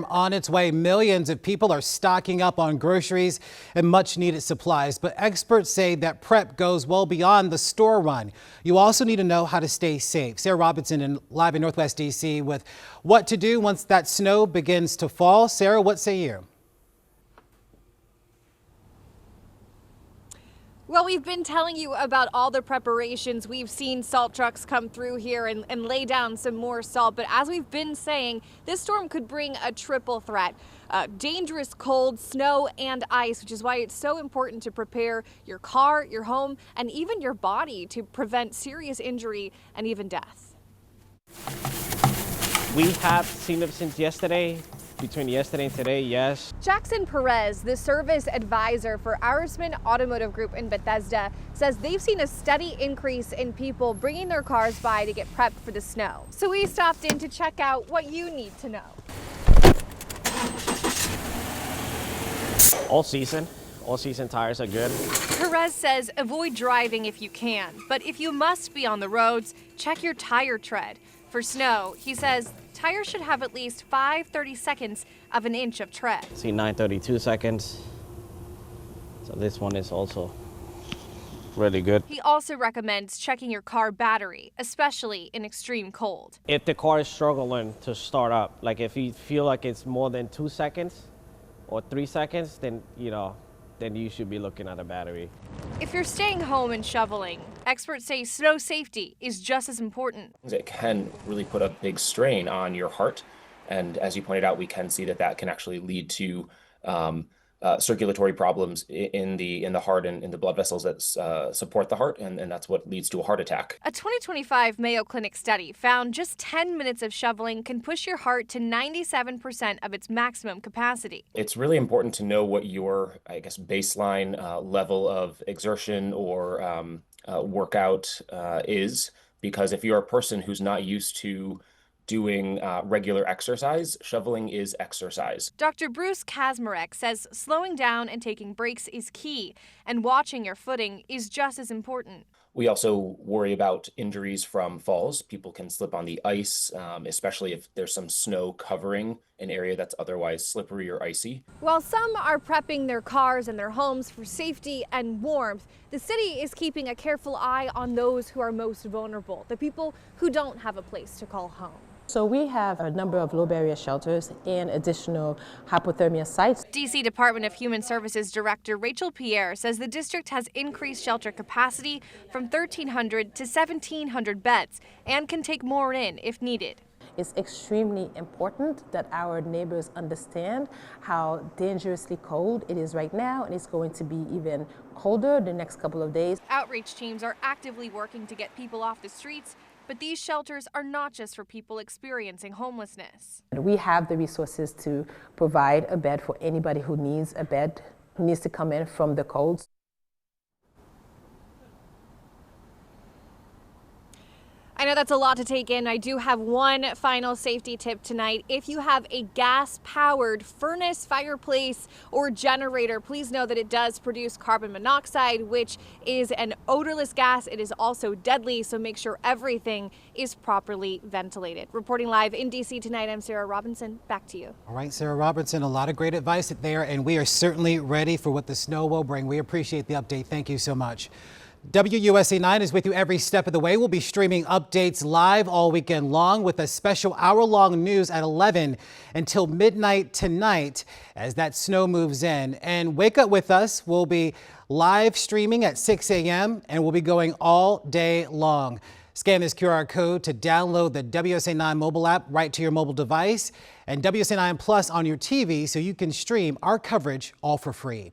On its way, millions of people are stocking up on groceries and much needed supplies. But experts say that prep goes well beyond the store run. You also need to know how to stay safe. Sarah Robinson live in Northwest D.C. with what to do once that snow begins to fall. Sarah, what say you? Well, we've been telling you about all the preparations. We've seen salt trucks come through here and lay down some more salt. But as we've been saying, this storm could bring a triple threat. Dangerous cold, snow, and ice, which is why it's so important to prepare your car, your home, and even your body to prevent serious injury and even death. We have seen them since yesterday. Between yesterday and today, yes. Jackson Perez, the service advisor for Auersman Automotive Group in Bethesda, says they've seen a steady increase in people bringing their cars by to get prepped for the snow. So we stopped in to check out what you need to know. All season tires are good. Perez says avoid driving if you can, but if you must be on the roads, check your tire tread. For snow, he says tires should have at least 5/30 seconds of an inch of tread. See 932 seconds. So this one is also really good. He also recommends checking your car battery, especially in extreme cold. If the car is struggling to start up, like if you feel like it's more than 2 seconds or 3 seconds, then you should be looking at a battery. If you're staying home and shoveling, experts say snow safety is just as important. It can really put a big strain on your heart. And as you pointed out, we can see that can actually lead to circulatory problems in the heart and in the blood vessels that support the heart. And that's what leads to a heart attack. A 2025 Mayo Clinic study found just 10 minutes of shoveling can push your heart to 97% of its maximum capacity. It's really important to know what your, baseline level of exertion or workout is, because if you're a person who's not used to doing regular exercise, shoveling is exercise. Dr. Bruce Kazmarek says slowing down and taking breaks is key, and watching your footing is just as important. We also worry about injuries from falls. People can slip on the ice, especially if there's some snow covering an area that's otherwise slippery or icy. While some are prepping their cars and their homes for safety and warmth, the city is keeping a careful eye on those who are most vulnerable, the people who don't have a place to call home. So we have a number of low barrier shelters and additional hypothermia sites. D.C. Department of Human Services Director Rachel Pierre says the district has increased shelter capacity from 1,300 to 1,700 beds and can take more in if needed. It's extremely important that our neighbors understand how dangerously cold it is right now, and it's going to be even colder the next couple of days. Outreach teams are actively working to get people off the streets, but these shelters are not just for people experiencing homelessness. We have the resources to provide a bed for anybody who needs a bed, who needs to come in from the cold. I know that's a lot to take in. I do have one final safety tip tonight. If you have a gas-powered furnace, fireplace, or generator, please know that it does produce carbon monoxide, which is an odorless gas. It is also deadly, so make sure everything is properly ventilated. Reporting live in D.C. tonight, I'm Sarah Robinson. Back to you. All right, Sarah Robinson, a lot of great advice there, and we are certainly ready for what the snow will bring. We appreciate the update. Thank you so much. WUSA 9 is with you every step of the way. We'll be streaming updates live all weekend long with a special hour-long news at 11 until midnight tonight as that snow moves in. And Wake Up With Us will be live streaming at 6 a.m. and we'll be going all day long. Scan this QR code to download the WUSA 9 mobile app right to your mobile device and WUSA 9 Plus on your TV so you can stream our coverage all for free.